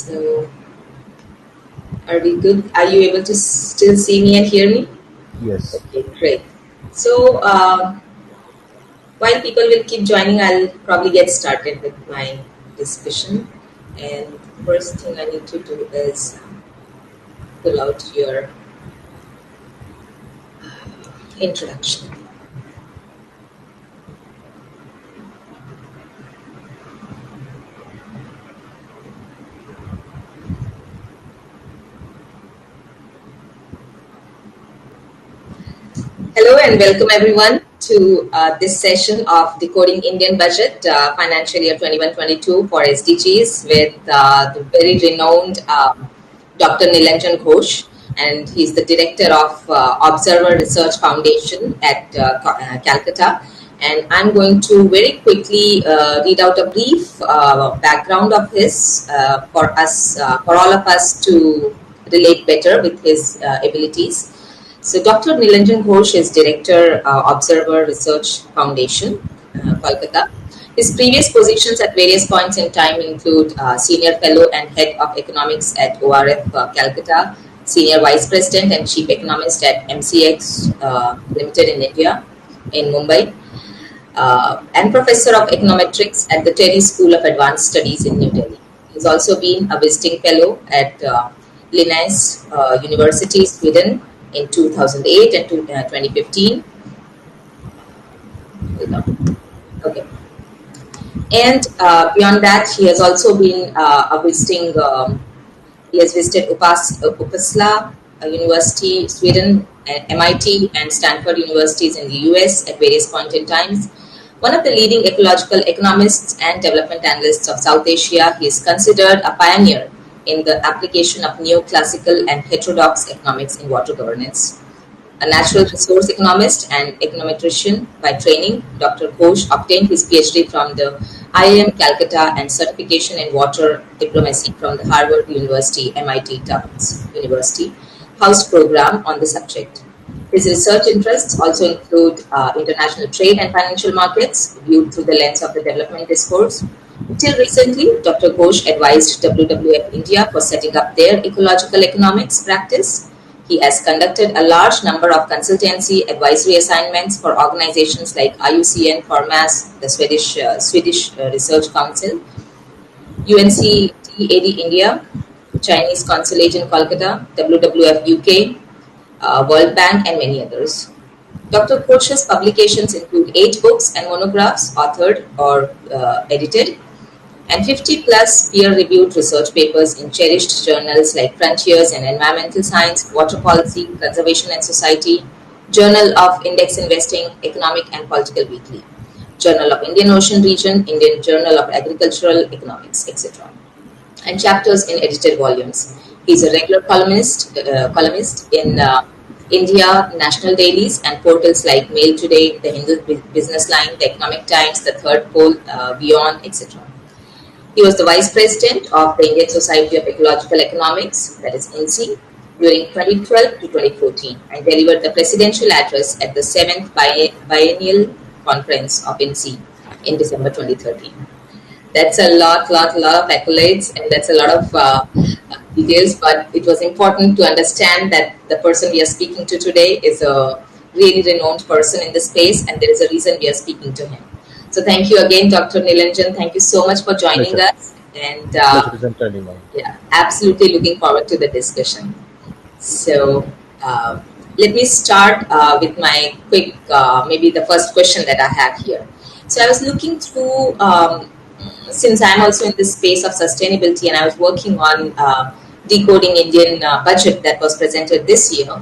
So, are we good? Are you able to still see me and hear me? Yes. Okay, great. So, while people will keep joining, I'll probably get started with my discussion. And first thing I need to do is pull out your introduction. Hello and welcome everyone to this session of Decoding Indian Budget Financial Year 21-22 for SDGs with the very renowned Dr. Nilanjan Ghosh, and he's the director of Observer Research Foundation at Calcutta. And I'm going to very quickly read out a brief background of his for all of us to relate better with his abilities. So Dr. Nilanjan Ghosh is Director, Observer Research Foundation, Kolkata. His previous positions at various points in time include Senior Fellow and Head of Economics at ORF Calcutta, Senior Vice President and Chief Economist at MCX Limited in India, in Mumbai, and Professor of Econometrics at the Terry School of Advanced Studies in New Delhi. He's also been a visiting fellow at Linnaeus University, Sweden, in 2008 and 2015. Okay. And beyond that, he has also been he has visited Uppsala University, Sweden, and MIT and Stanford Universities in the US at various points in times. One of the leading ecological economists and development analysts of South Asia, he is considered a pioneer in the application of neoclassical and heterodox economics in water governance. A natural resource economist and econometrician by training, Dr. Ghosh obtained his PhD from the IIM Calcutta and certification in water diplomacy from the Harvard University MIT Tufts University House program on the subject. His research interests also include international trade and financial markets viewed through the lens of the development discourse. Till recently, Dr. Ghosh advised WWF India for setting up their ecological economics practice. He has conducted a large number of consultancy advisory assignments for organizations like IUCN, Formas, the Swedish Research Council, UNCTAD India, Chinese Consulate in Kolkata, WWF UK, World Bank, and many others. Dr. Ghosh's publications include 8 books and monographs authored or edited, and 50 plus peer-reviewed research papers in cherished journals like Frontiers in Environmental Science, Water Policy, Conservation and Society, Journal of Index Investing, Economic and Political Weekly, Journal of Indian Ocean Region, Indian Journal of Agricultural Economics, etc., and chapters in edited volumes. He is a regular columnist in India national dailies and portals like Mail Today, the Hindu Business Line, the Economic Times, the Third Pole, Beyond, etc. He was the Vice President of the Indian Society of Ecological Economics, that is INSEE, during 2012 to 2014 and delivered the presidential address at the 7th Biennial Conference of INSEE in December 2013. That's a lot of accolades, and that's a lot of details, but it was important to understand that the person we are speaking to today is a really renowned person in the space, and there is a reason we are speaking to him. So thank you again, Dr. Nilanjan. Thank you so much for joining us. And yeah, absolutely looking forward to the discussion. So let me start with my quick, maybe the first question that I have here. So I was looking through, since I'm also in this space of sustainability, and I was working on Decoding Indian Budget that was presented this year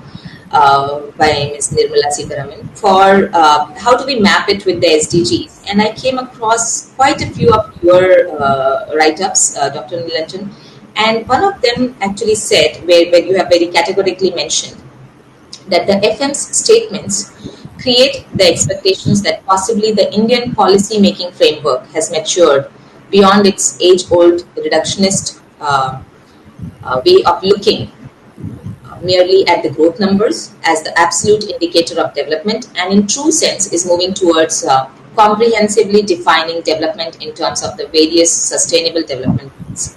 by Ms. Nirmala Sitharaman for how do we map it with the SDGs. And I came across quite a few of your write-ups, Dr. Nilanjan, and one of them actually said, where you have very categorically mentioned, that the FM's statements create the expectations that possibly the Indian policy-making framework has matured beyond its age-old reductionist way of looking merely at the growth numbers as the absolute indicator of development, and in true sense is moving towards comprehensively defining development in terms of the various sustainable development goals.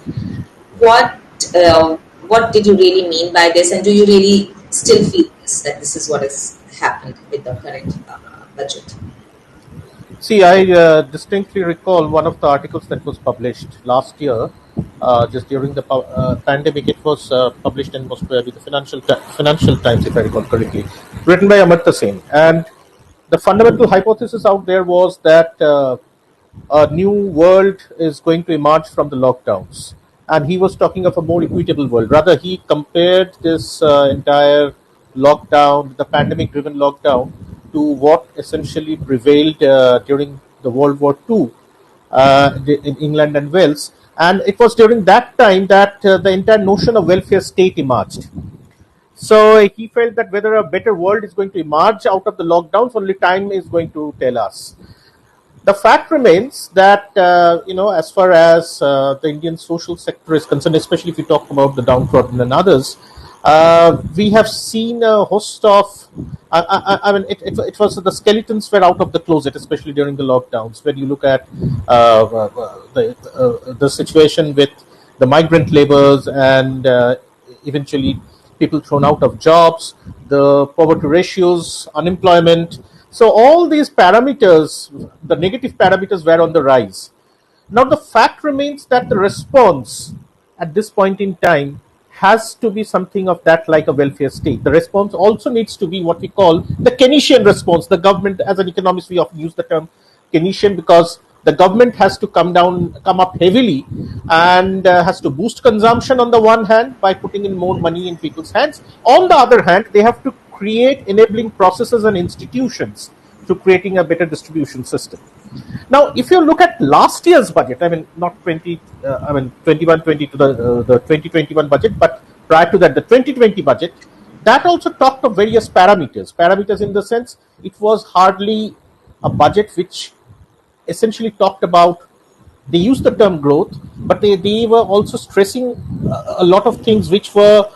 What uh, what did you really mean by this, and do you really still feel this, that this is what has happened with the current budget? See, I distinctly recall one of the articles that was published last year, just during the pandemic. It was published in most probably the Financial Times, if I recall correctly, written by Amartya Sen. And the fundamental hypothesis out there was that a new world is going to emerge from the lockdowns. And he was talking of a more equitable world. Rather, he compared this entire lockdown, the pandemic driven lockdown, to what essentially prevailed during the World War II in England and Wales. And it was during that time that the entire notion of welfare state emerged. So he felt that whether a better world is going to emerge out of the lockdowns, only time is going to tell us. The fact remains that as far as the Indian social sector is concerned, especially if you talk about the downtrodden and others, we have seen a host of. I mean, it was the skeletons were out of the closet, especially during the lockdowns. When you look at the situation with the migrant laborers and eventually people thrown out of jobs, the poverty ratios, unemployment. So all these parameters, the negative parameters were on the rise. Now the fact remains that the response at this point in time has to be something of that like a welfare state. The response also needs to be what we call the Keynesian response. The government, as an economist, we often use the term Keynesian because the government has to come up heavily and has to boost consumption on the one hand by putting in more money in people's hands. On the other hand, they have to create enabling processes and institutions to creating a better distribution system. Now, if you look at last year's budget, I mean, not 21-22, the 2021 budget, but prior to that, the 2020 budget, that also talked of various parameters. Parameters in the sense it was hardly a budget which essentially talked about, they used the term growth, but they were also stressing a lot of things which were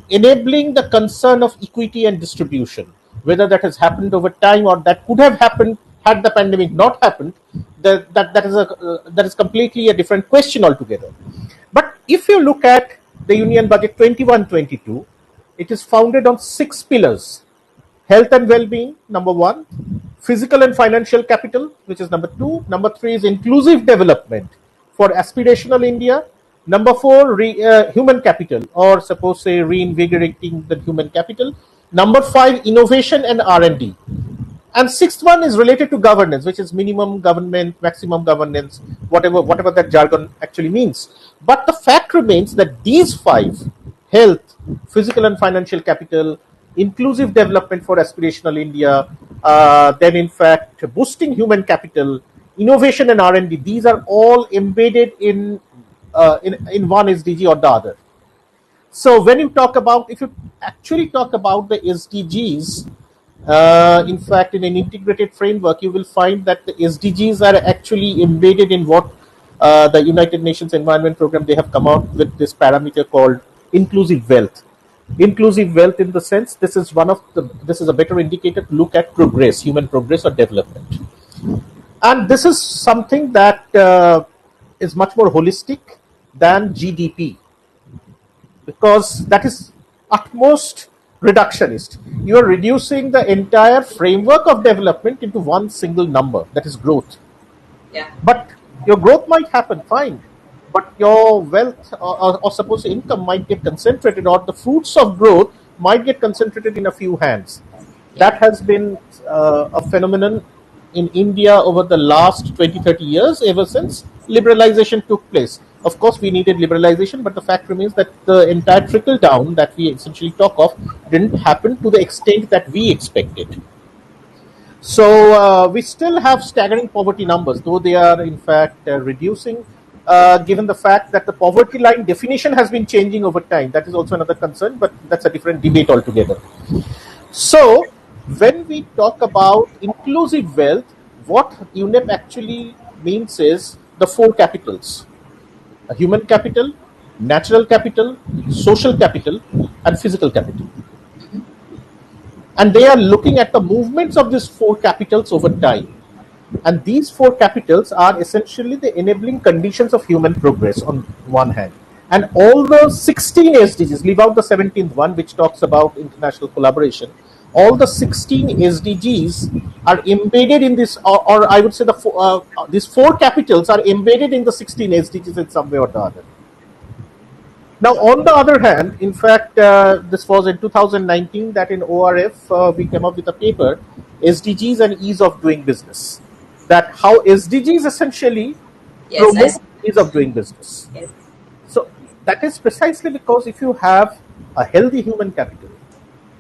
enabling the concern of equity and distribution. Whether that has happened over time or that could have happened had the pandemic not happened, that is completely a different question altogether. But if you look at the Union Budget 21-22, it is founded on 6 pillars: health and well-being, number 1; physical and financial capital, which is number 2; number 3 is inclusive development for aspirational India; number 4, human capital, or suppose say reinvigorating the human capital; number 5, innovation and R&D; and 6th one is related to governance, which is minimum government, maximum governance, whatever that jargon actually means. But the fact remains that these 5, health, physical and financial capital, inclusive development for aspirational India, then in fact boosting human capital, innovation and R&D, these are all embedded in one SDG or the other. So when you talk about, if you actually talk about the SDGs, in fact, in an integrated framework, you will find that the SDGs are actually embedded in what the United Nations Environment Program, they have come out with this parameter called inclusive wealth. Inclusive wealth, in the sense, this is a better indicator to look at progress, human progress or development. And this is something that is much more holistic than GDP, because that is at most reductionist. You are reducing the entire framework of development into one single number, that is growth. Yeah. But your growth might happen, fine, but your wealth or suppose income might get concentrated, or the fruits of growth might get concentrated in a few hands. That has been a phenomenon in India over the last 20-30 years, ever since liberalization took place. Of course, we needed liberalization, but the fact remains that the entire trickle down that we essentially talk of didn't happen to the extent that we expected. So we still have staggering poverty numbers, though they are in fact reducing, given the fact that the poverty line definition has been changing over time. That is also another concern, but that's a different debate altogether. So when we talk about inclusive wealth, what UNEP actually means is the 4 capitals: human capital, natural capital, social capital, and physical capital. And they are looking at the movements of these 4 capitals over time. And these four capitals are essentially the enabling conditions of human progress on one hand. And all the 16 SDGs, leave out the 17th one, which talks about international collaboration. All the 16 SDGs are embedded in this, or I would say these four capitals are embedded in the 16 SDGs in some way or the other. Now, on the other hand, in fact, this was in 2019 that in ORF we came up with a paper, SDGs and ease of doing business. That how SDGs essentially Yes, I promote see. ease of doing business. Yes. So that is precisely because if you have a healthy human capital,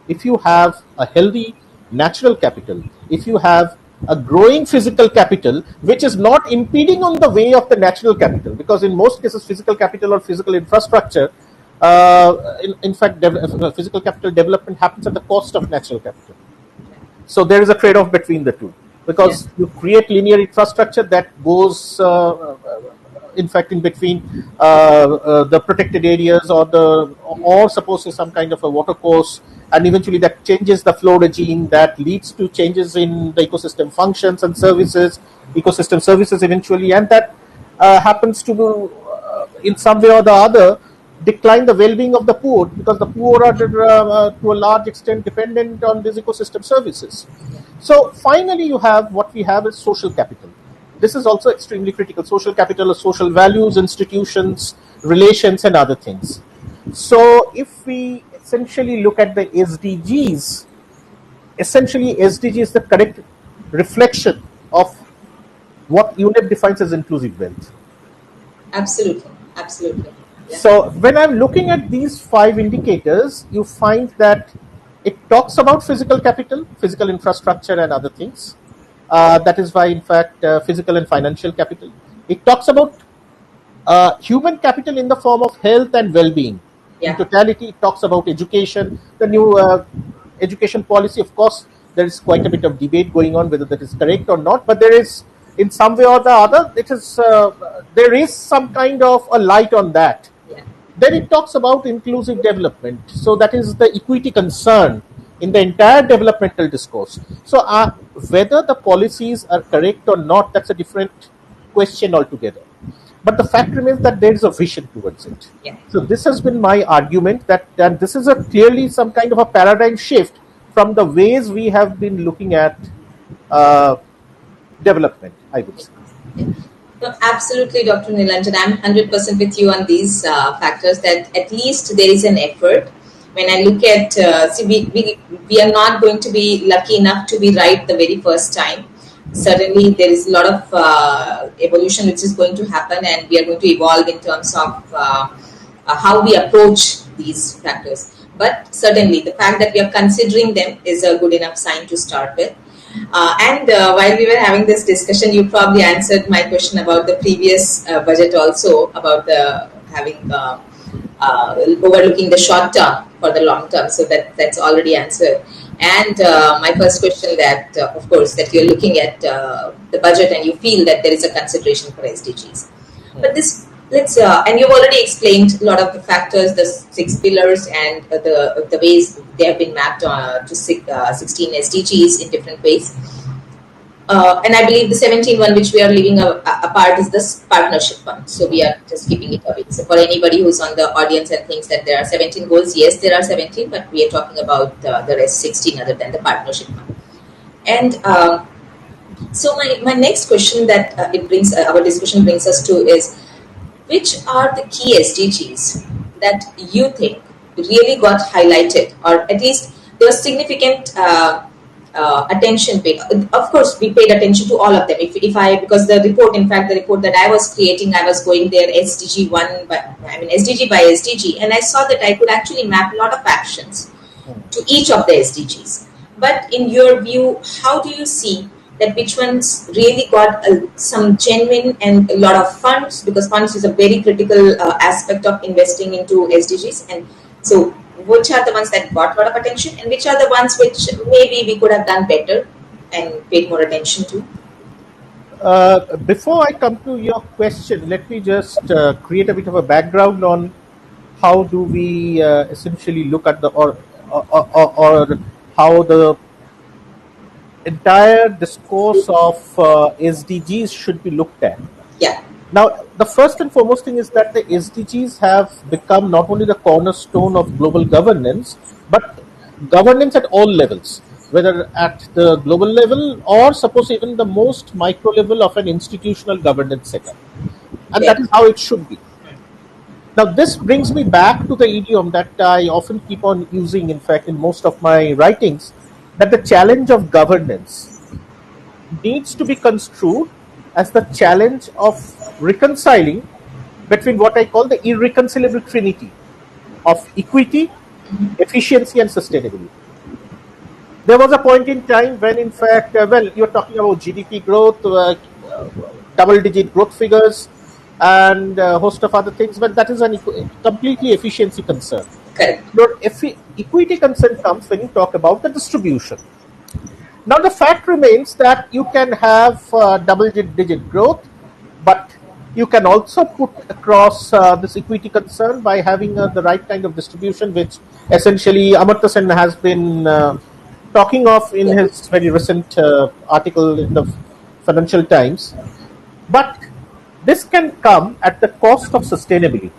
if you have a healthy natural capital, if you have a growing physical capital, which is not impeding on the way of the natural capital, because in most cases, physical capital or physical infrastructure, in fact, physical capital development happens at the cost of natural capital. So there is a trade-off between the two, Yeah. because you create linear infrastructure that goes in fact in between the protected areas or suppose some kind of a water course, and eventually that changes the flow regime, that leads to changes in the ecosystem functions and services, ecosystem services eventually, and that happens to in some way or the other decline the well-being of the poor, because the poor are to a large extent dependent on these ecosystem services. So finally, you have what we have is social capital. This is also extremely critical. Social capital is social values, institutions, relations, and other things. So if we essentially look at the SDGs, essentially SDG is the correct reflection of what UNEP defines as inclusive wealth. Absolutely. Absolutely. Yeah. So when I'm looking at these five indicators, you find that it talks about physical capital, physical infrastructure, and other things. That is why, in fact, physical and financial capital. It talks about human capital in the form of health and well-being. In Yeah. totality, it talks about education. The new education policy, of course, there is quite a bit of debate going on whether that is correct or not. But there is, in some way or the other, there is some kind of a light on that. Yeah. Then it talks about inclusive development. So that is the equity concern in the entire developmental discourse. So whether the policies are correct or not, that's a different question altogether. But the fact remains that there is a vision towards it. Yeah. So this has been my argument that this is clearly some kind of a paradigm shift from the ways we have been looking at uh, development, I would say. Yeah. No, absolutely, Dr. Nilanjan. I'm 100% with you on these factors, that at least there is an effort. When I look at, see, we are not going to be lucky enough to be right the very first time. Certainly, there is a lot of evolution which is going to happen, and we are going to evolve in terms of how we approach these factors. But certainly, the fact that we are considering them is a good enough sign to start with. And while we were having this discussion, you probably answered my question about the previous budget also, about the having overlooking the short term for the long term. So that's already answered. And my first question that, of course, that you're looking at the budget and you feel that there is a consideration for SDGs. But and you've already explained a lot of the factors, the 6 pillars, and the ways they have been mapped to 16 SDGs in different ways. And I believe the 17th one, which we are leaving apart, is this partnership one. So we are just keeping it away. So for anybody who's on the audience and thinks that there are 17 goals, yes, there are 17, but we are talking about the rest 16 other than the partnership one. And so my next question that our discussion brings us to is, which are the key SDGs that you think really got highlighted, or at least there was significant attention paid? Of course, we paid attention to all of them. Because the report that I was creating, I was going there SDG SDG by SDG, and I saw that I could actually map a lot of actions to each of the SDGs. But in your view, how do you see that which ones really got some genuine and a lot of funds, because funds is a very critical aspect of investing into SDGs. And so which are the ones that got a lot of attention, and which are the ones which maybe we could have done better and paid more attention to? Before I come to your question, let me just create a bit of a background on how do we essentially look at or how the entire discourse of SDGs should be looked at. Yeah. Now, the first and foremost thing is that the SDGs have become not only the cornerstone of global governance, but governance at all levels, whether at the global level or suppose even the most micro level of an institutional governance setup. And Yeah. that is how it should be. Now, this brings me back to the idiom that I often keep on using, in fact, in most of my writings, that the challenge of governance needs to be construed as the challenge of reconciling between what I call the irreconcilable trinity of equity, efficiency, and sustainability. There was a point in time when, in fact, you're talking about GDP growth, double-digit growth figures, and a host of other things, but that is a completely efficiency concern. Correct. Your equity concern comes when you talk about the distribution. Now, the fact remains that you can have double-digit growth, but you can also put across this equity concern by having the right kind of distribution, which essentially Amartya Sen has been talking of in Yeah. his very recent article in the Financial Times. But this can come at the cost of sustainability.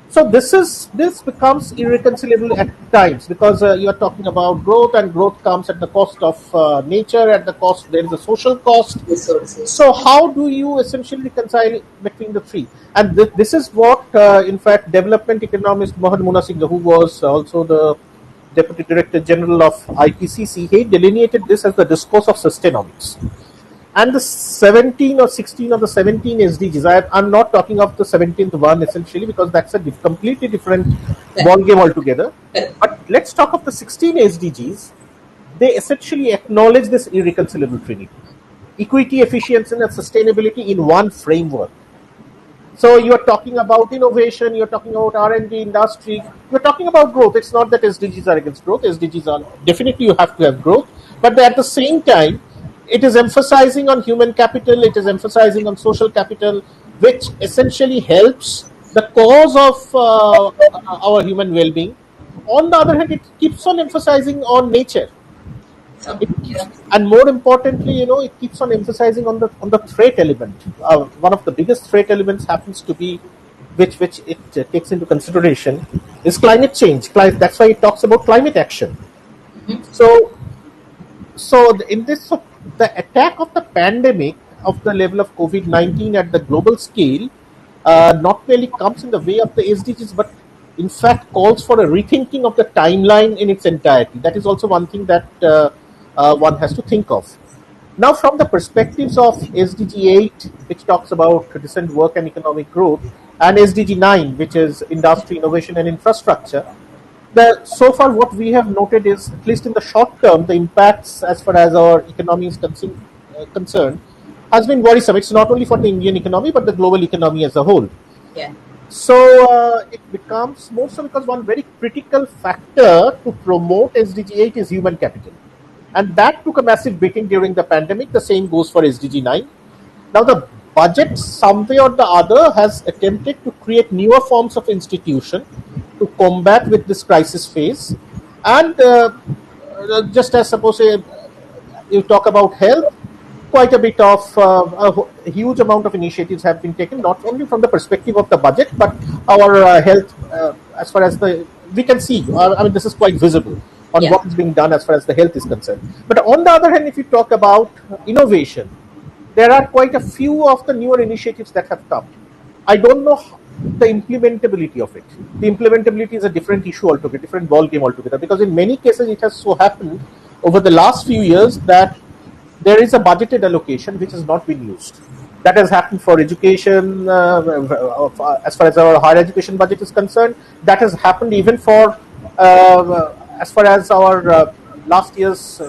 So this becomes irreconcilable at times because you are talking about growth, and growth comes at the cost of nature. At the cost, there is a social cost. Resources. So how do you essentially reconcile between the three? And this is what, in fact, development economist Mohan Munna Singh, who was also the Deputy Director General of IPCC, he delineated this as the discourse of sustainomics. And the 17 or 16 of the 17 SDGs, I'm not talking of the 17th one essentially because that's a completely different ball game altogether. But let's talk of the 16 SDGs. They essentially acknowledge this irreconcilable trinity: equity, efficiency, and sustainability in one framework. So you're talking about innovation, you're talking about R&D industry, you're talking about growth. It's not that SDGs are against growth. SDGs are definitely, you have to have growth, but at the same time, it is emphasizing on human capital, it is emphasizing on social capital, which essentially helps the cause of our human well-being. On the other hand, it keeps on emphasizing on nature. And more importantly, it keeps on emphasizing on the threat element. One of the biggest threat elements happens to be, which it takes into consideration, is climate change. That's why it talks about climate action. So in this, the attack of the pandemic of the level of COVID-19 at the global scale not merely comes in the way of the SDGs, but in fact calls for a rethinking of the timeline in its entirety. That is also one thing that one has to think of. Now, from the perspectives of SDG 8, which talks about decent work and economic growth, and SDG 9, which is industry, innovation, and infrastructure, so far what we have noted is, at least in the short term, the impacts as far as our economy is concerned has been worrisome. It's not only for the Indian economy, but the global economy as a whole. Yeah. So it becomes more so because one very critical factor to promote SDG 8 is human capital. And that took a massive beating during the pandemic. The same goes for SDG 9. Now, the budget, some way or the other, has attempted to create newer forms of institution to combat with this crisis phase. And just as suppose you talk about health, quite a bit of a huge amount of initiatives have been taken, not only from the perspective of the budget, but our health, as far as we can see. This is quite visible on what is being done as far as the health is concerned. But on the other hand, if you talk about innovation, there are quite a few of the newer initiatives that have come. I don't know the implementability of it. The implementability is a different issue altogether, different ball game altogether, because in many cases it has so happened over the last few years that there is a budgeted allocation which has not been used. That has happened for education, as far as our higher education budget is concerned. That has happened even for, as far as our last year's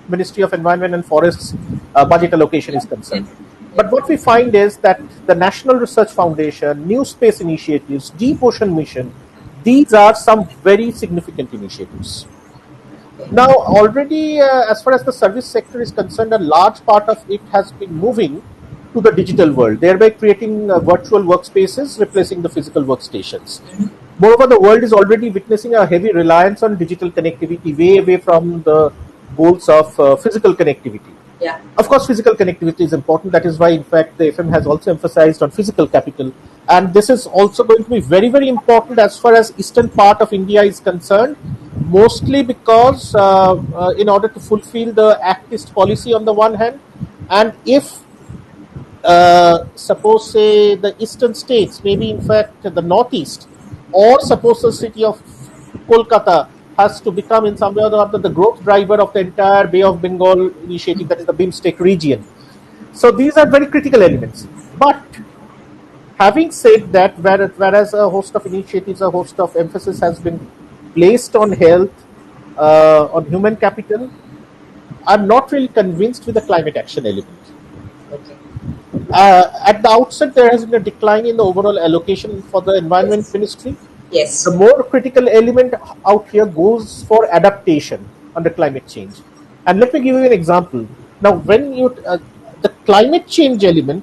Ministry of Environment and Forests budget allocation is concerned. But what we find is that the National Research Foundation, New Space Initiatives, Deep Ocean Mission, these are some very significant initiatives. Now, already, as far as the service sector is concerned, a large part of it has been moving to the digital world, thereby creating virtual workspaces, replacing the physical workstations. Moreover, the world is already witnessing a heavy reliance on digital connectivity, way away from the goals of physical connectivity. Yeah. Of course, physical connectivity is important. That is why, in fact, the FM has also emphasized on physical capital. And this is also going to be very, very important as far as eastern part of India is concerned, mostly because in order to fulfill the Act East policy on the one hand, and if suppose say the eastern states, maybe in fact the northeast, or suppose the city of Kolkata has to become in some way or other the growth driver of the entire Bay of Bengal initiative, that is the BIMSTEC region. So these are very critical elements. But having said that, whereas a host of initiatives, a host of emphasis has been placed on health, on human capital, I'm not really convinced with the climate action element. Okay. At the outset, there has been a decline in the overall allocation for the Environment Yes. Ministry. The Yes. more critical element out here goes for adaptation under climate change. And let me give you an example. Now, when the climate change element,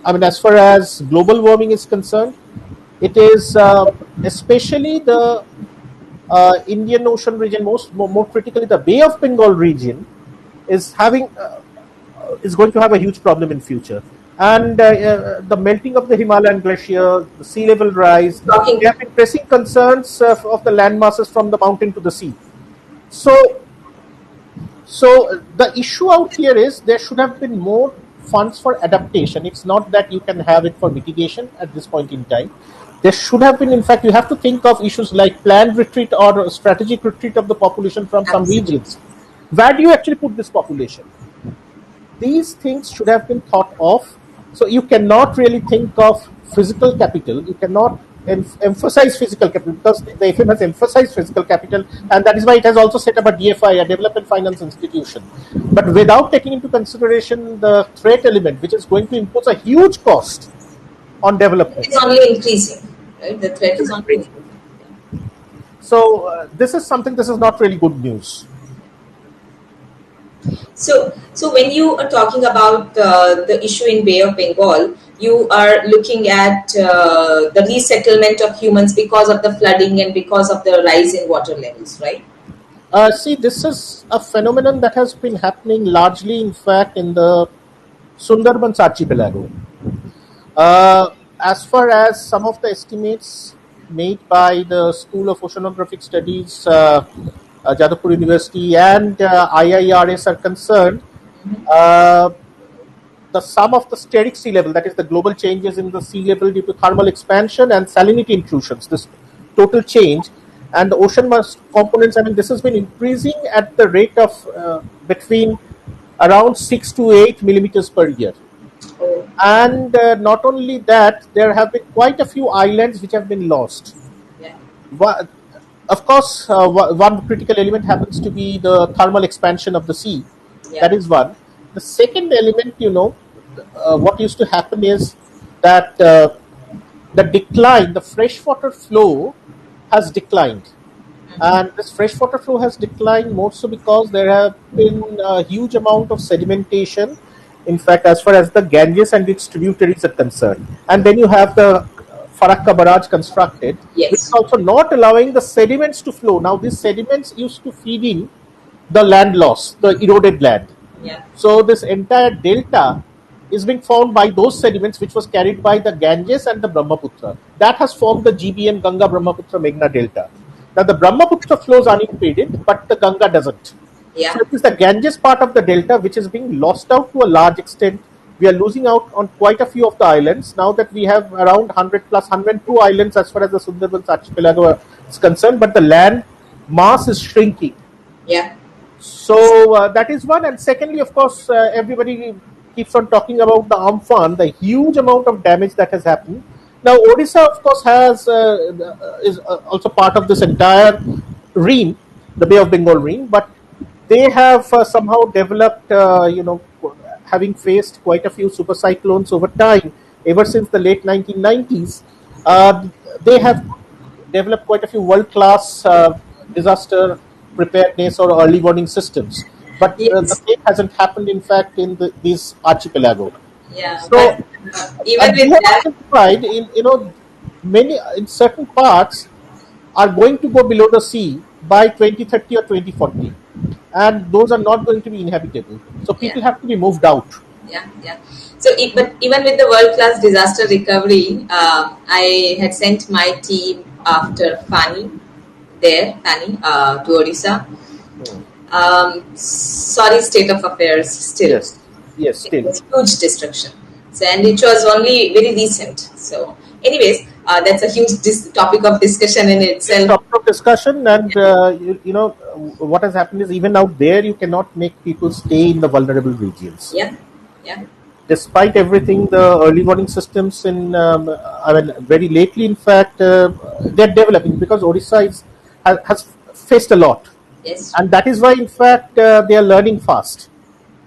I mean, as far as global warming is concerned, it is especially the Indian Ocean region, more critically the Bay of Bengal region, is having is going to have a huge problem in future. And the melting of the Himalayan glacier, the sea level rise, Talking. they have been pressing concerns of the land masses from the mountain to the sea. So, the issue out here is there should have been more funds for adaptation. It's not that you can have it for mitigation at this point in time. There should have been, in fact, you have to think of issues like planned retreat or strategic retreat of the population from some Absolutely. regions. Where do you actually put this population? These things should have been thought of. So you cannot really think of physical capital. You cannot emphasize physical capital because the FM has emphasized physical capital, and that is why it has also set up a DFI, a development finance institution. But without taking into consideration the threat element, which is going to impose a huge cost on development. It's only increasing, right? The threat is only increasing. So this is not really good news. So when you are talking about the issue in Bay of Bengal, you are looking at the resettlement of humans because of the flooding and because of the rise in water levels, right? See, this is a phenomenon that has been happening largely, in fact, in the Sundarbans archipelago. As far as some of the estimates made by the School of Oceanographic Studies, Jadavpur University, and IIRS are concerned, uh, the sum of the steric sea level, that is the global changes in the sea level due to thermal expansion and salinity intrusions, this total change, and the ocean components, I mean, this has been increasing at the rate of between around 6 to 8 millimeters per year. Oh, And not only that, there have been quite a few islands which have been lost. yeah, Of course, one critical element happens to be the thermal expansion of the sea. That yeah, is one. The second element, what used to happen is that the decline, the freshwater flow has declined. And this freshwater flow has declined more so because there have been a huge amount of sedimentation, in fact, as far as the Ganges and its tributaries are concerned. And then you have the Farakka barrage constructed, which is yes, also not allowing the sediments to flow. Now, these sediments used to feed in the land loss, the eroded land. yeah, So this entire delta is being formed by those sediments which was carried by the Ganges and the Brahmaputra. That has formed the GBM Ganga Brahmaputra Meghna Delta. Now the Brahmaputra flows unimpeded, but the Ganga doesn't. yeah, So it is the Ganges part of the delta which is being lost out to a large extent. We are losing out on quite a few of the islands now that we have around 100 plus 102 islands as far as the Sundarbans archipelago is concerned, but the land mass is shrinking. yeah, So that is one, and secondly, of course, everybody keeps on talking about the Amphan, the huge amount of damage that has happened. Now, Odisha, of course, is also part of this entire ream, the Bay of Bengal ream, but they have somehow developed, having faced quite a few super cyclones over time, ever since the late 1990s. Uh, they have developed quite a few world-class disaster preparedness or early warning systems. But the yes, same hasn't happened, in fact, in these archipelago. yeah. So, But even and we with have that, identified many in certain parts are going to go below the sea by 2030 or 2040. and those are not going to be inhabitable. So yeah, people have to be moved out. yeah. So, but even with the world-class disaster recovery, I had sent my team after Fani, to Odisha. Hmm. Sorry, state of affairs still. Yes, yes, It still. was huge destruction. So, and it was only very recent. So, anyways, that's a huge topic of discussion in Huge itself. topic of discussion, and what has happened is even out there you cannot make people stay in the vulnerable regions. Yeah, yeah, Despite everything, the early warning systems I mean, very lately, in fact, they're developing because has faced a lot, yes, and that is why, in fact, they are learning fast.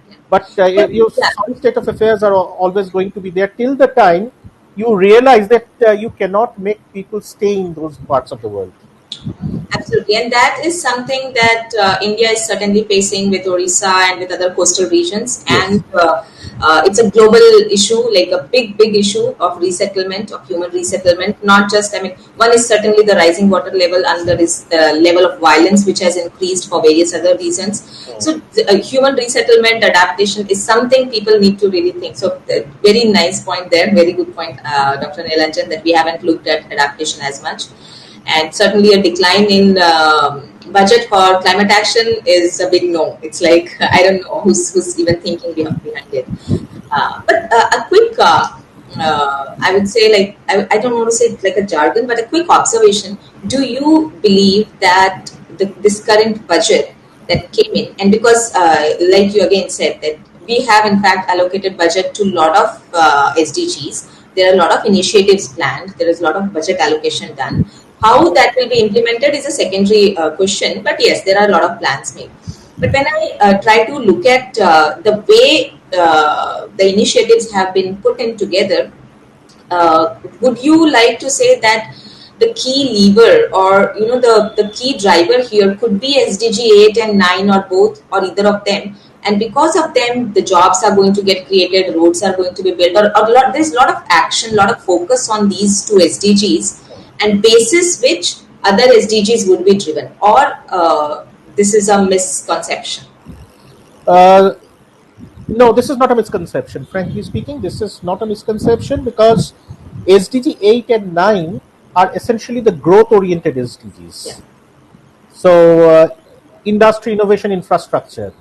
yeah. But But your yeah, solid state of affairs are always going to be there till the time you realize that you cannot make people stay in those parts of the world. absolutely, and that is something that India is certainly facing with Orissa and with other coastal regions, Yes. and it's a global issue, like a big issue of resettlement, of human resettlement. Not just, I mean, one is certainly the rising water level, and there is the level of violence which has increased for various other reasons. So, human resettlement adaptation is something people need to really think. So, very nice point there, very good point, Dr. Nilanjan, that we haven't looked at adaptation as much, and certainly a decline in budget for climate action is a big no. It's like I don't know who's even thinking behind it. But a quick, I would say, like I don't want to say it like a jargon, but a quick observation. Do you believe that this current budget that came in, and because like you again said that we have in fact allocated budget to a lot of SDGs. There are a lot of initiatives planned. There is a lot of budget allocation done. How that will be implemented is a secondary question, but yes, there are a lot of plans made. But when I try to look at the way the initiatives have been put in together, would you like to say that the key lever, or the key driver here could be SDG 8 and 9, or both, or either of them, and because of them the jobs are going to get created, roads are going to be built, or there's a lot of action, a lot of focus on these two SDGs, and basis which other SDGs would be driven, or this is a misconception? Uh, no, this is not a misconception. Frankly speaking, this is not a misconception because SDG 8 and 9 are essentially the growth oriented Yeah, SDGs. So, industry, innovation, infrastructure.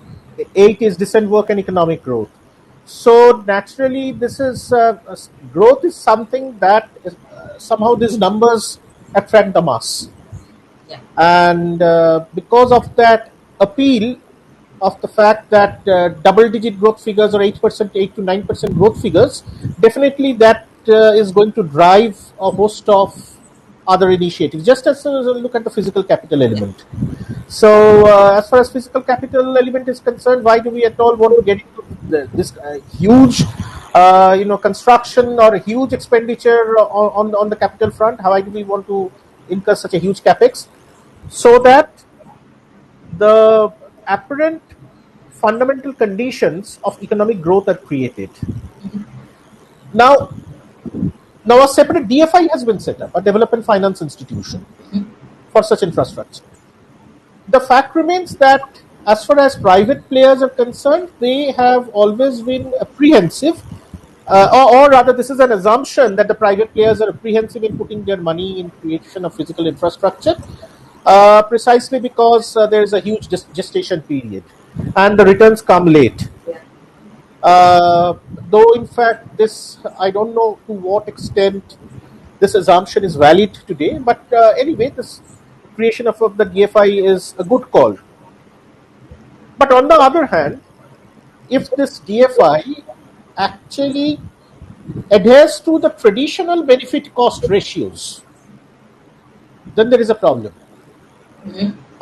8 is decent work and economic growth. So, naturally, this is growth is something that somehow these numbers attract the mass. yeah, And because of that appeal of the fact that double digit growth figures or 8%, 8 to 9% growth figures, definitely that is going to drive a host of other initiatives. Just as a look at the physical capital yeah, element. So, as far as physical capital element is concerned, why do we at all want to get into this huge, construction or a huge expenditure on the capital front? Why do we want to incur such a huge capex? So that the apparent fundamental conditions of economic growth are created. Now, now a separate DFI has been set up, a development finance institution for such infrastructure. The fact remains that as far as private players are concerned, they have always been apprehensive, or rather, this is an assumption that the private players are apprehensive in putting their money in creation of physical infrastructure, precisely because there is a huge gestation period, and the returns come late. yeah. Though, in fact, this I don't know to what extent this assumption is valid today, but anyway, this creation of the DFI is a good call. But on the other hand, if this DFI actually adheres to the traditional benefit cost ratios, then there is a problem,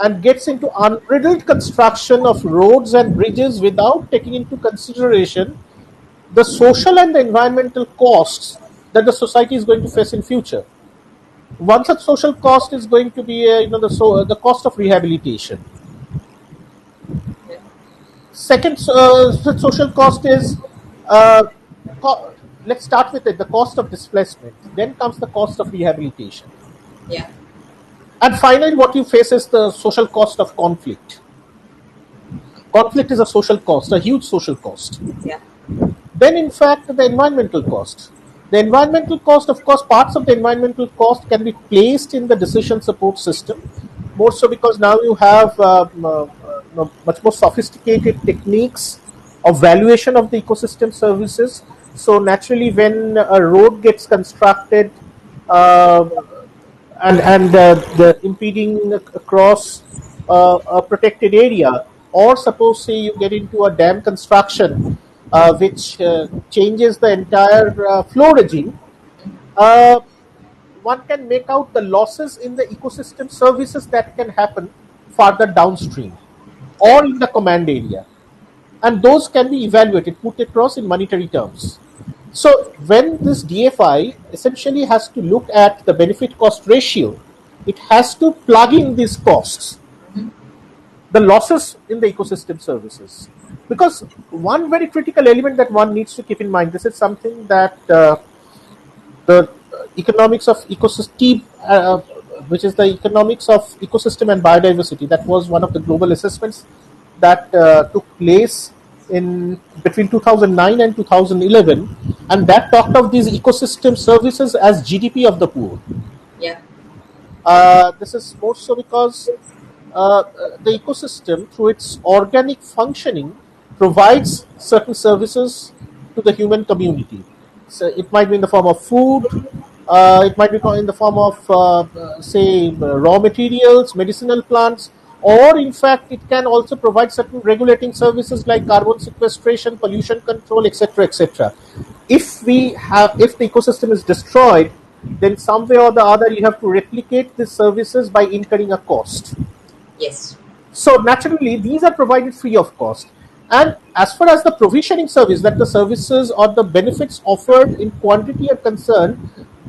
and gets into unbridled construction of roads and bridges without taking into consideration the social and the environmental costs that the society is going to face in future. One such social cost is going to be the cost of rehabilitation. Second such social cost is uh, let's start with it, the cost of displacement. Then comes the cost of rehabilitation. And finally, what you face is the social cost of conflict. Conflict is a social cost, a huge social cost. Yeah. Then, in fact, the environmental cost. The environmental cost, of course, parts of the environmental cost can be placed in the decision support system, more so because now you have much more sophisticated techniques of valuation of the ecosystem services. So, naturally, when a road gets constructed, uh, and the impeding across a protected area, or suppose say you get into a dam construction which changes the entire flow regime, uh, one can make out the losses in the ecosystem services that can happen farther downstream or Correct. in the command area, and those can be evaluated, put across in monetary terms. So when this DFI essentially has to look at the benefit cost ratio, it has to plug in these costs, the losses in the ecosystem services. Because one very critical element that one needs to keep in mind, this is something that the economics of ecosystem, which is the economics of ecosystem and biodiversity, that was one of the global assessments that took place in between 2009 and 2011, and that talked of these ecosystem services as GDP of the poor. Yeah. This is more so because the ecosystem, through its organic functioning, provides certain services to the human community. So it might be in the form of food, it might be in the form of, say, raw materials, medicinal plants, or in fact, it can also provide certain regulating services like carbon sequestration, pollution control, etc., etc. If the ecosystem is destroyed, then some way or the other you have to replicate these services by incurring a cost. Yes. So naturally, these are provided free of cost. And as far as the provisioning service, that the services or the benefits offered in quantity are concerned,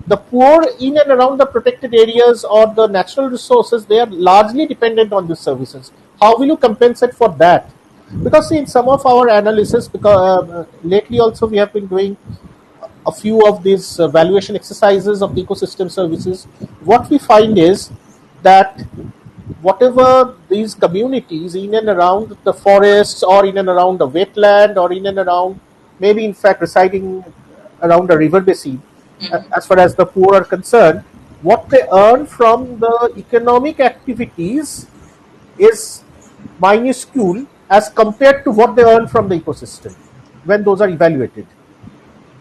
the poor in and around the protected areas or the natural resources, they are largely dependent on these services. How will you compensate for that? Because see, in some of our analysis, because lately also we have been doing a few of these valuation exercises of the ecosystem services, what we find is that whatever these communities in and around the forests or in and around the wetland or in and around, maybe in fact residing around a river basin, as far as the poor are concerned, what they earn from the economic activities is minuscule as compared to what they earn from the ecosystem when those are evaluated.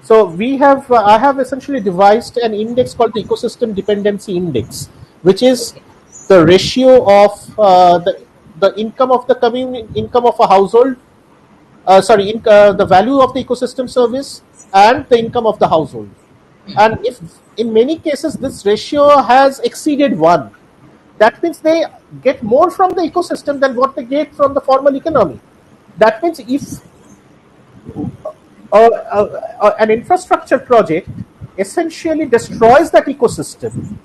So I have essentially devised an index called the ecosystem dependency index, which is Okay. the ratio of the income of the community, income of a household, the value of the ecosystem service and the income of the household. And if in many cases this ratio has exceeded one, that means they get more from the ecosystem than what they get from the formal economy. That means if an infrastructure project essentially destroys that ecosystem,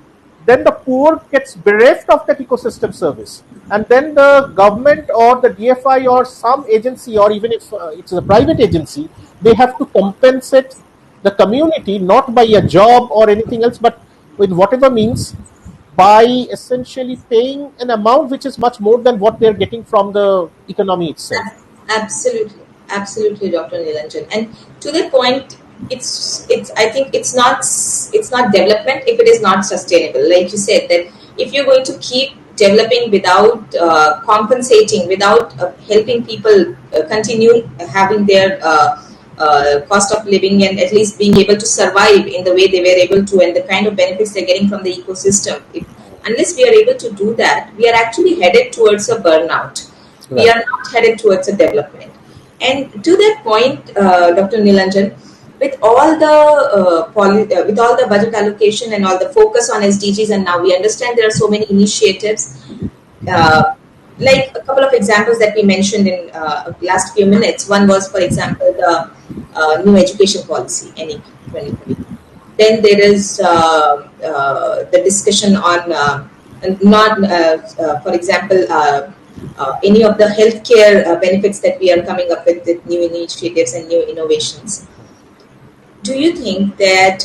then the poor gets bereft of that ecosystem service. And then the government or the DFI or some agency, or even if it's a private agency, they have to compensate the community not by a job or anything else, but with whatever means, by essentially paying an amount which is much more than what they're getting from the economy itself. Absolutely, absolutely, Dr. Nilanjan. And to the point, it's. I think it's not development if it is not sustainable. Like you said, that if you're going to keep developing without compensating, without helping people continue having their cost of living and at least being able to survive in the way they were able to, and the kind of benefits they're getting from the ecosystem. Unless we are able to do that, we are actually headed towards a burnout. We Right. are not headed towards a development. And to that point, Dr. Nilanjan, with all the budget allocation and all the focus on SDGs, and now we understand there are so many initiatives. Uh, like a couple of examples that we mentioned in last few minutes. One was, for example, the new education policy, NEP 2020. Then there is the discussion on not, for example, any of the healthcare benefits that we are coming up with new initiatives and new innovations. Do you think that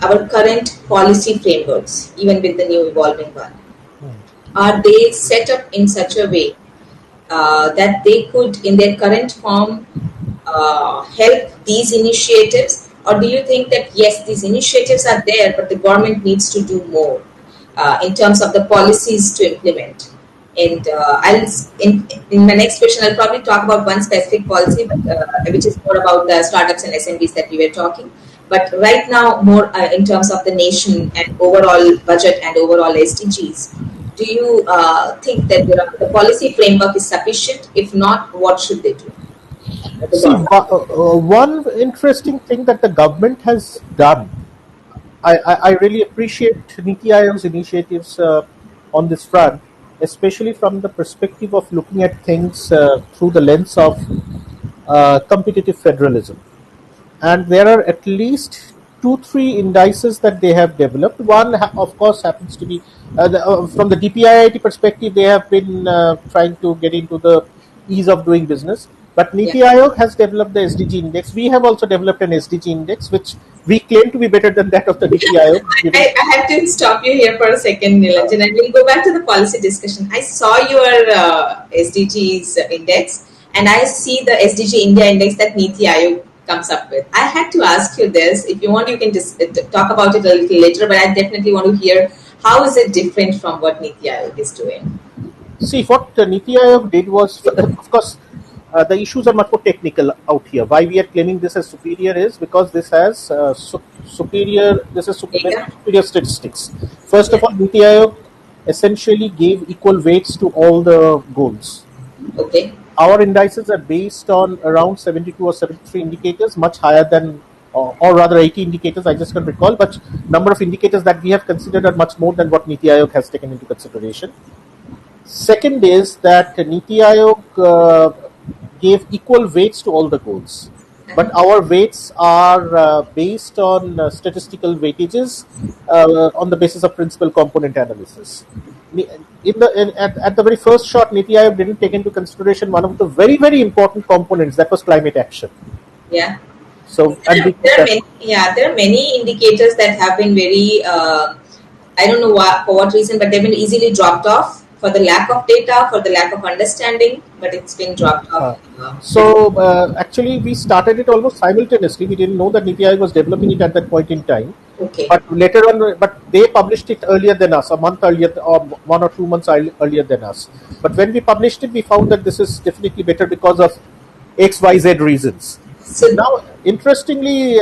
our current policy frameworks, even with the new evolving one, Hmm. are they set up in such a way that they could, in their current form, help these initiatives? Or do you think that yes, these initiatives are there, but the government needs to do more in terms of the policies to implement? And in my next question, I'll probably talk about one specific policy, but, which is more about the startups and SMBs that we were talking. But right now, more in terms of the nation and overall budget and overall SDGs, do you think that the policy framework is sufficient? If not, what should they do? The See, government. one interesting thing that the government has done, I really appreciate Niti Aayog's initiatives on this front, especially from the perspective of looking at things through the lens of competitive federalism. And there are at least two, three indices that they have developed. One, of course, happens to be from the DPIIT perspective, they have been trying to get into the ease of doing business. But Yeah. Niti Aayog has developed the SDG index. We have also developed an SDG index, which we claim to be better than that of the DPIIT. Given I have to stop you here for a second, Nilanjan, and we'll go back to the policy discussion. I saw your SDGs index, and I see the SDG India Index that Niti Aayog comes up with. I had to ask you this. If you want, you can just talk about it a little later, but I definitely want to hear how is it different from what Niti Aayog is doing. See, what Niti Aayog did was, of course, the issues are much more technical out here. Why we are claiming this as superior is because this has superior. This is Data? superior statistics. First Yeah. of all, Niti Aayog essentially gave equal weights to all the goals. Okay. Our indices are based on around 72 or 73 indicators, much higher than, or rather 80 indicators. I just can't recall, but number of indicators that we have considered are much more than what Niti Aayog has taken into consideration. Second is that Niti Aayog gave equal weights to all the goals, but our weights are based on statistical weightages on the basis of principal component analysis. At the very first shot, Niti Aayog didn't take into consideration one of the very, very important components, that was climate action. Yeah. So, and we There are many, yeah, there are many indicators that have been very, I don't know for what reason, but they've been easily dropped off for the lack of data, for the lack of understanding, but it's been dropped uh, off. so actually we started it almost simultaneously. We didn't know that Niti Aayog was developing it at that point in time. Okay. But later on, but they published it earlier than us, a month earlier, or 1 or 2 months earlier than us. But when we published it, we found that this is definitely better because of X, Y, Z reasons. So Now, interestingly,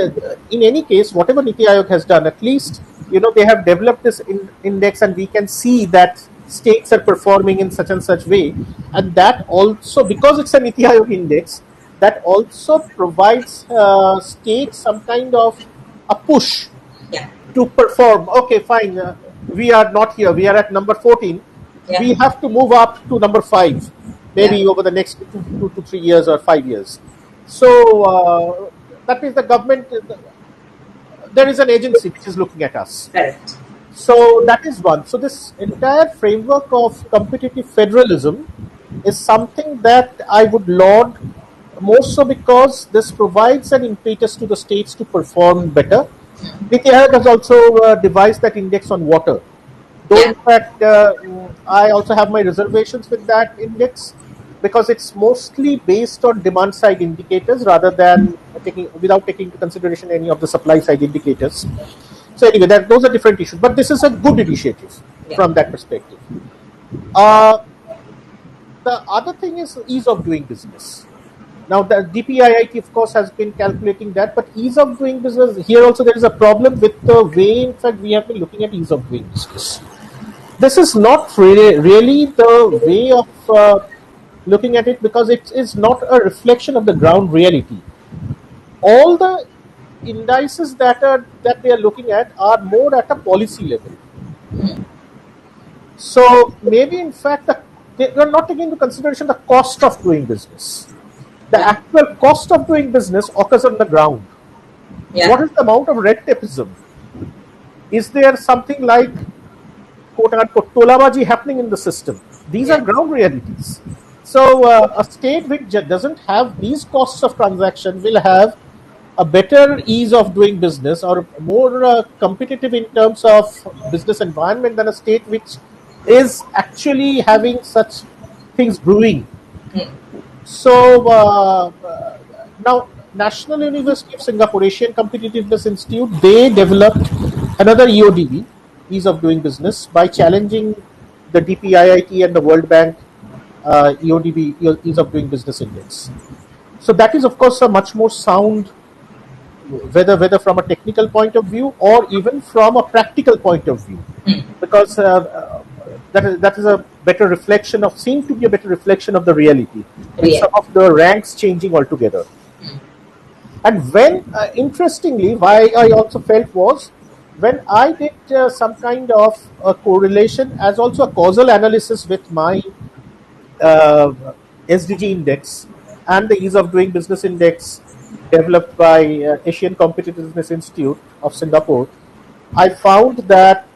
in any case, whatever Niti Aayog has done, at least they have developed this index, and we can see that states are performing in such and such way, and that also, because it's a Niti Aayog index, that also provides states some kind of a push yeah, to perform. Okay, fine. We are not here. We are at number 14. yeah, We have to move up to number 5, yeah, maybe over the next 2 to 3 years or 5 years. So that means the government, there is an agency which is looking at us. correct. So that is one. So this entire framework of competitive federalism is something that I would laud, more so because this provides an impetus to the states to perform better. Niti Aayog has also devised that index on water. Though Yeah, in fact, I also have my reservations with that index because it's mostly based on demand side indicators rather than without taking into consideration any of the supply side indicators. So anyway, those are different issues, but this is a good initiative yeah, from that perspective. Uh, the other thing is ease of doing business. Now, the DPIIT, of course, has been calculating that, but ease of doing business, here also there is a problem with the way, in fact, we have been looking at ease of doing business. This is not really the way of looking at it because it is not a reflection of the ground reality. All the indices that they are looking at are more at a policy level. So maybe, in fact, they are not taking into consideration the cost of doing business. The yeah, actual cost of doing business occurs on the ground. What yeah, is the amount of red tapeism? Is there something like quote unquote tolabaji happening in the system? These are yeah, ground realities. So a state which doesn't have these costs of transaction will have a better ease of doing business or more competitive in terms of business environment than a state which is actually having such things brewing. So now, National University of Singapore Asian Competitiveness Institute, they developed another EODB, ease of doing business, by challenging the DPIIT and the World Bank EODB, ease of doing business index. So that is, of course, a much more sound, whether from a technical point of view or even from a practical point of view, because that is a better reflection of, seem to be a better reflection of the reality, with Real. some of the ranks changing altogether. And when, interestingly, why I also felt was, when I did some kind of a correlation as also a causal analysis with my uh, SDG index and the ease of doing business index developed by Asian Competitiveness Institute of Singapore, I found that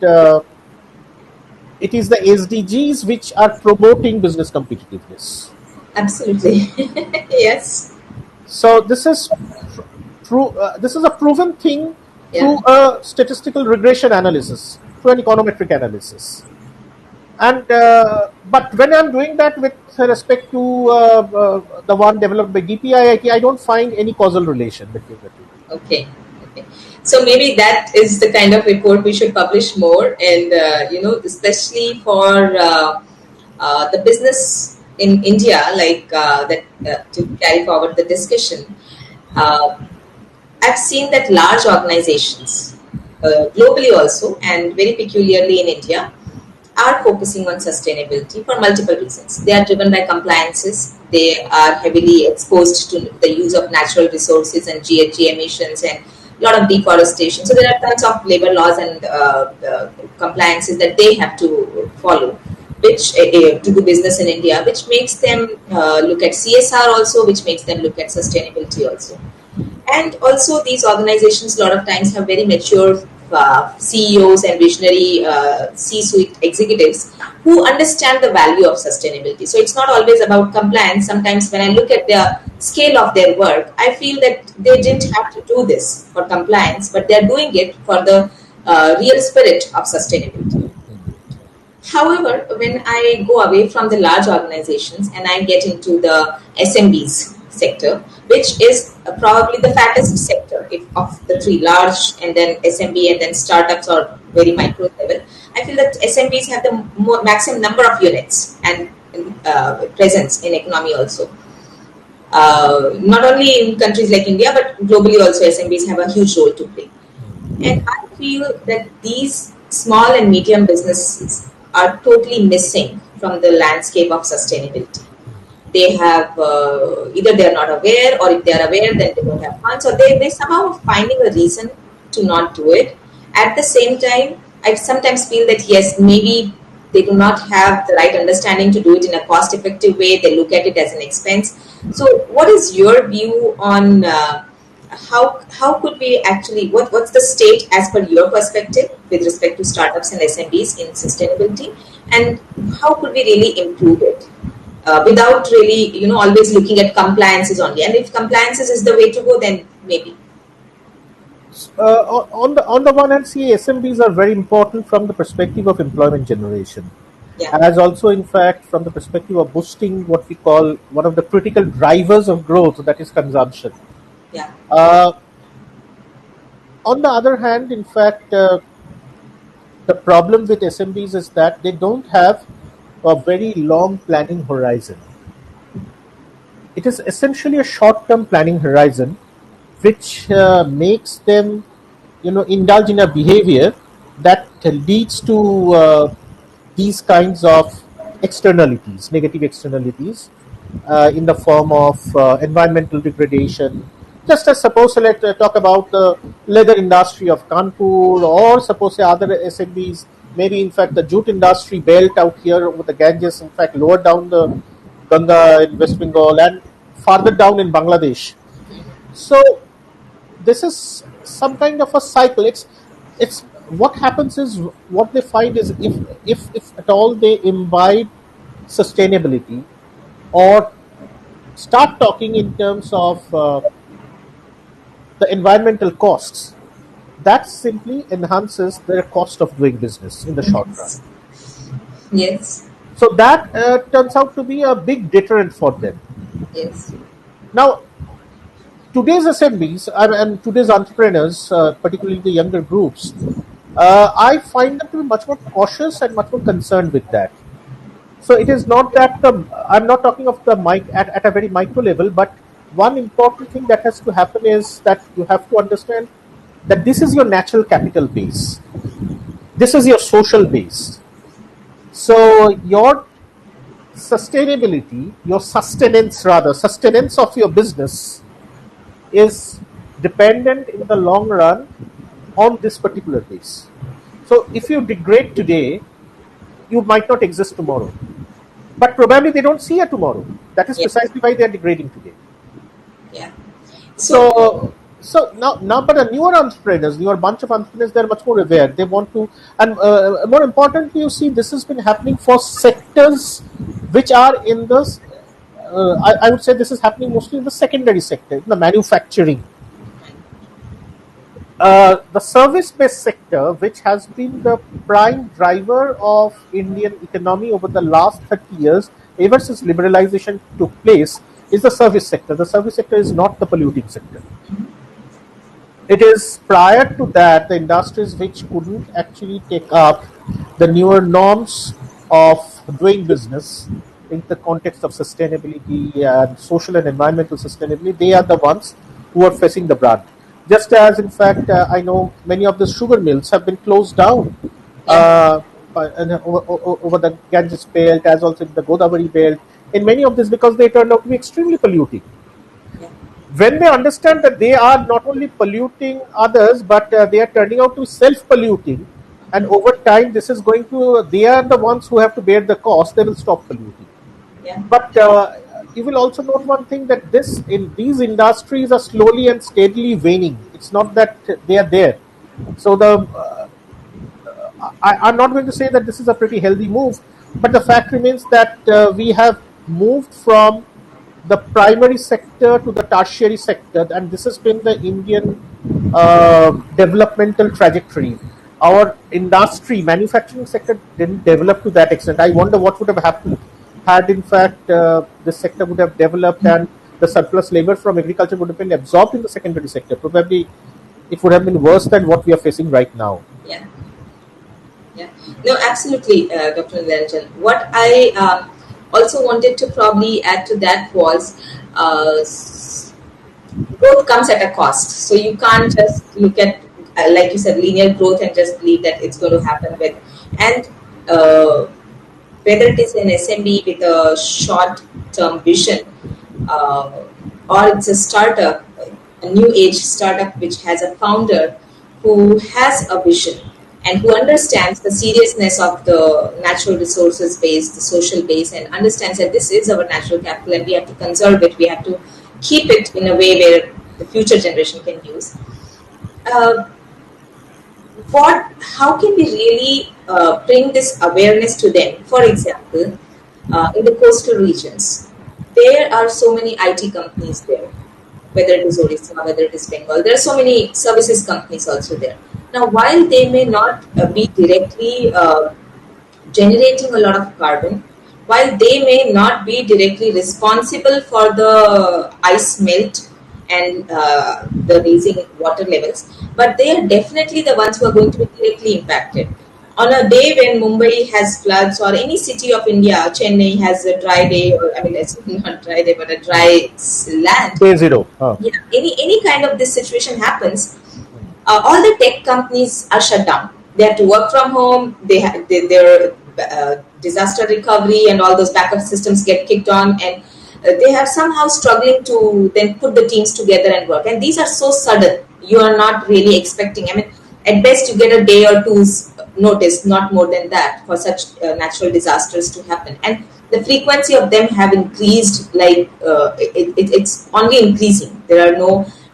it is the SDGs which are promoting business competitiveness. Absolutely. Yes. So this is true. This is a proven thing Yeah. through a statistical regression analysis, through an econometric analysis. And but when I'm doing that with respect to the one developed by DPIIT, I don't find any causal relation between the two. Okay. Okay. So maybe that is the kind of report we should publish more, and especially for the business in India, like that, to carry forward the discussion. Uh, I've seen that large organizations, globally also, and very peculiarly in India, are focusing on sustainability for multiple reasons. They are driven by compliances. They are heavily exposed to the use of natural resources and GHG emissions and a lot of deforestation. So there are tons of labor laws and compliances that they have to follow, which to do business in India, which makes them look at CSR also, which makes them look at sustainability also. And also, these organizations a lot of times have very mature CEOs and visionary C-suite executives who understand the value of sustainability. So it's not always about compliance. Sometimes when I look at the scale of their work, I feel that they didn't have to do this for compliance, but they're doing it for the real spirit of sustainability. However, when I go away from the large organizations and I get into the SMBs sector, which is probably the fattest sector of the three, large and then SMB and then startups or very micro level, I feel that SMBs have the maximum number of units and presence in economy also. Not only in countries like India, but globally also SMBs have a huge role to play. And I feel that these small and medium businesses are totally missing from the landscape of sustainability. They have either they are not aware, or if they are aware, then they don't have funds, or they somehow finding a reason to not do it. At the same time, I sometimes feel that yes, maybe they do not have the right understanding to do it in a cost effective way. They look at it as an expense. So what is your view on how could we actually, what's the state as per your perspective with respect to startups and SMBs in sustainability, and how could we really improve it without really always looking at compliances only? And if compliances is the way to go, then maybe. On the one hand, see, SMBs are very important from the perspective of employment generation, Yeah. as also, in fact, from the perspective of boosting what we call one of the critical drivers of growth, that is consumption. Yeah. Uh, on the other hand, in fact, the problem with SMBs is that they don't have a very long planning horizon. It is essentially a short-term planning horizon, which makes them, indulge in a behavior that leads to these kinds of externalities, negative externalities, in the form of environmental degradation. Just as suppose, let's talk about the leather industry of Kanpur, or suppose say other SMBs, maybe in fact the jute industry belt out here over the Ganges, in fact lower down the Ganga in West Bengal and farther down in Bangladesh. So this is some kind of a cycle. It's what happens is, what they find is, if at all they imbibe sustainability or start talking in terms of the environmental costs, that simply enhances their cost of doing business in the short run. Yes. So that turns out to be a big deterrent for them. Yes. Now, today's SMBs and today's entrepreneurs, particularly the younger groups, I find them to be much more cautious and much more concerned with that. So it is not that I'm not talking of the mic at a very micro level, but one important thing that has to happen is that you have to understand that this is your natural capital base. This is your social base. So your sustainability, your sustenance of your business is dependent in the long run on this particular base. So if you degrade today, you might not exist tomorrow. But probably they don't see a tomorrow. That is Yeah. precisely why they are degrading today. Yeah. So, So now, but the newer entrepreneurs, newer bunch of entrepreneurs, they're much more aware. They want to, and more importantly, you see, this has been happening for sectors which are in the. I would say this is happening mostly in the secondary sector, in the manufacturing. The service-based sector, which has been the prime driver of Indian economy over the last 30 years, ever since liberalization took place, is the service sector. The service sector is not the polluting sector. It is prior to that the industries which couldn't actually take up the newer norms of doing business in the context of sustainability and social and environmental sustainability. They are the ones who are facing the brunt. Just as, in fact, I know many of the sugar mills have been closed down yeah. over the Ganges belt, as also in the Godavari belt. In many of this, because they turned out to be extremely polluting. Yeah. When they understand that they are not only polluting others, but they are turning out to be self-polluting, and over time, this is going to, they are the ones who have to bear the cost, they will stop polluting. Yeah. But you will also note one thing, that these industries are slowly and steadily waning. It's not that they are there. So I'm not going to say that this is a pretty healthy move, but the fact remains that we have moved from the primary sector to the tertiary sector, and this has been the Indian developmental trajectory. Our industry, manufacturing sector didn't develop to that extent. I wonder what would have happened had, in fact, this sector would have developed and the surplus labor from agriculture would have been absorbed in the secondary sector. Probably it would have been worse than what we are facing right now. Yeah. Yeah. No, absolutely, Dr. Nilanjan. What I also wanted to probably add to that was growth comes at a cost. So you can't just look at, like you said, linear growth and just believe that it's going to happen with. And whether it is an SMB with a short-term vision or it's a startup, a new age startup which has a founder who has a vision and who understands the seriousness of the natural resources base, the social base, and understands that this is our natural capital and we have to conserve it, we have to keep it in a way where the future generation can use. How can we really bring this awareness to them? For example, in the coastal regions, there are so many IT companies there, whether it is Odisha, whether it is Bengal. There are so many services companies also there. Now, while they may not be directly generating a lot of carbon, while they may not be directly responsible for the ice melt and the raising water levels, but they are definitely the ones who are going to be directly impacted. On a day when Mumbai has floods, or any city of India, Chennai has a dry day, or I mean, it's not dry day, but a dry land. Day zero. Yeah, any kind of this situation happens, all the tech companies are shut down. They have to work from home. Their disaster recovery and all those backup systems get kicked on, and they are somehow struggling to then put the teams together and work. And these are so sudden. You are not really expecting. I mean, at best you get a day or two's notice, not more than that, for such natural disasters to happen. And the frequency of them have increased, like it's only increasing. There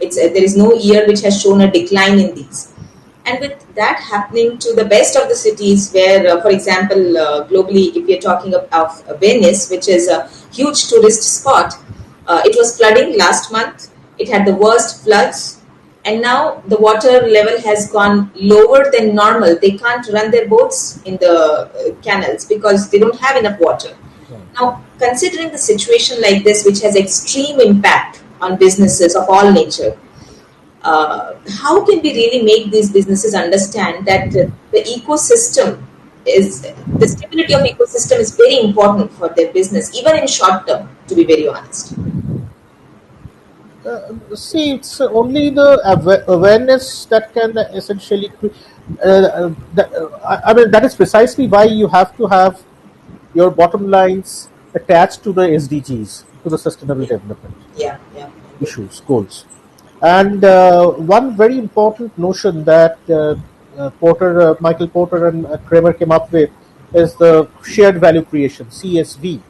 is no year which has shown a decline in these. And with that happening to the best of the cities, where, for example, globally, if you're talking of Venice, which is a huge tourist spot, it was flooding last month. It had the worst floods, and now the water level has gone lower than normal. They can't run their boats in the canals because they don't have enough water. Now, considering the situation like this, which has extreme impact on businesses of all nature, how can we really make these businesses understand that the ecosystem is, the stability of ecosystem is very important for their business, even in short term, to be very honest? See, it's only the awareness that can essentially. I mean, that is precisely why you have to have your bottom lines attached to the SDGs, to the Sustainable Development Yeah, yeah. issues, goals. And one very important notion that Michael Porter and Kramer came up with is the shared value creation, CSV.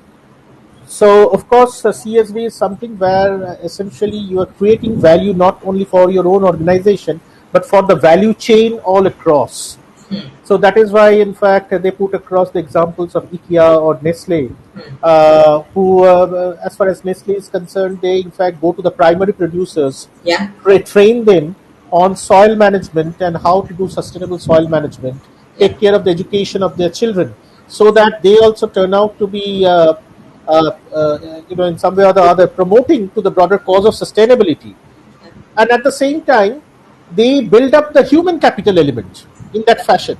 So, of course, CSV is something where essentially you are creating value not only for your own organization, but for the value chain all across. So that is why, in fact, they put across the examples of IKEA or Nestle, who, as far as Nestle is concerned, they in fact go to the primary producers, Yeah. train them on soil management and how to do sustainable soil management, Yeah. take care of the education of their children, so that they also turn out to be, in some way or the other, promoting to the broader cause of sustainability. And at the same time, they build up the human capital element in that fashion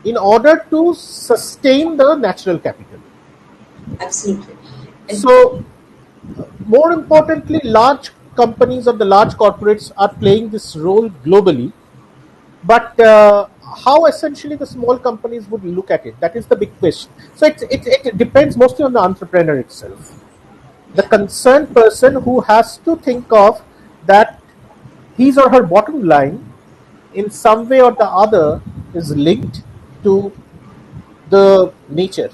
in order to sustain the natural capital. Absolutely. And So, more importantly, large companies or the large corporates are playing this role globally, but how essentially the small companies would look at it, that is the big question. So it depends mostly on the entrepreneur itself, the concerned person who has to think of that his or her bottom line in some way or the other is linked to the nature.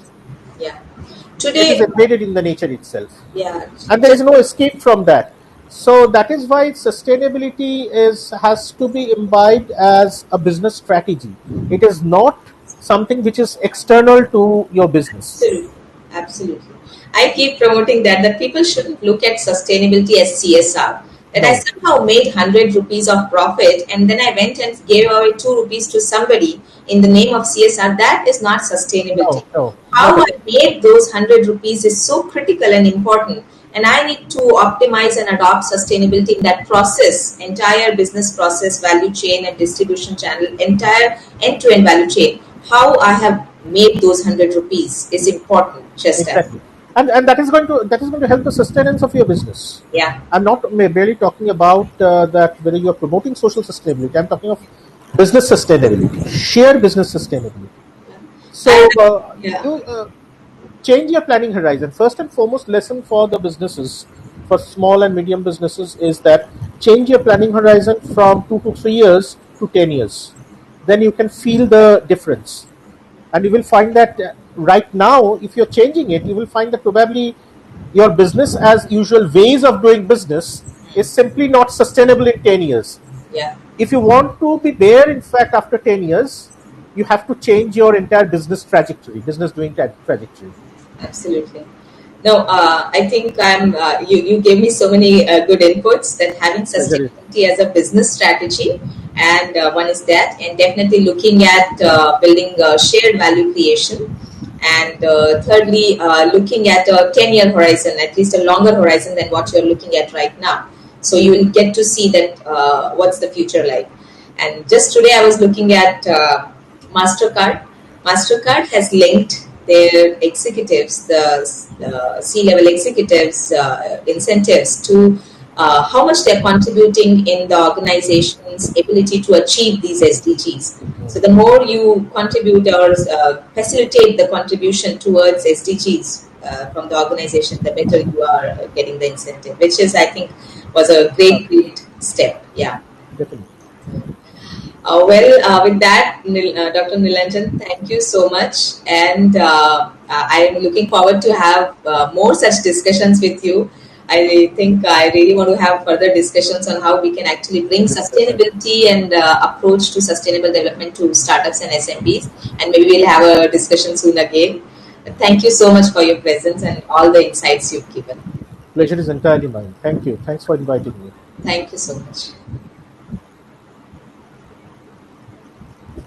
yeah, It is today, embedded in the nature itself, yeah, and there is just no escape from that. So that is why sustainability has to be imbibed as a business strategy. It is not something which is external to your business. absolutely, absolutely. I keep promoting that people shouldn't look at sustainability as CSR. That I No, somehow made 100 rupees of profit and then I went and gave away 2 rupees to somebody in the name of CSR. That is not sustainability. no, not How at I made those 100 rupees is so critical and important. And I need to optimize and adopt sustainability in that process, entire business process, value chain and distribution channel, entire end-to-end value chain. How I have made those 100 rupees is important, just as. exactly, and that is going to help the sustenance of your business. Yeah, I'm not barely talking about that whether you are promoting social sustainability. I'm talking of business sustainability, sheer business sustainability. So and yeah, you change your planning horizon. First and foremost lesson for the businesses, for small and medium businesses, is that change your planning horizon from 2 to 3 years to 10 years. Then you can feel the difference, and you will find that right now, if you're changing it, you will find that probably your business as usual ways of doing business is simply not sustainable in 10 years. yeah. If you want to be there, in fact, after 10 years, you have to change your entire business trajectory, business doing trajectory. Absolutely. No, I think you gave me so many good inputs that having Pleasure is sustainability as a business strategy, and one is that, and definitely looking at building shared value creation, and thirdly, looking at a 10-year horizon, at least a longer horizon than what you're looking at right now. So you will get to see that what's the future like. And just today, I was looking at Mastercard. Mastercard has linked their executives, the C-level executives, incentives to how much they're contributing in the organization's ability to achieve these SDGs. So the more you contribute or facilitate the contribution towards SDGs from the organization, the better you are getting the incentive, which is, I think, was a great step. Yeah. definitely. With that, Dr. Nilanjan, thank you so much. And I am looking forward to have more such discussions with you. I think I really want to have further discussions on how we can actually bring sustainability and approach to sustainable development to startups and SMBs. And maybe we'll have a discussion soon again. But thank you so much for your presence and all the insights you've given. Pleasure is entirely mine. Thank you. Thanks for inviting me. Thank you so much.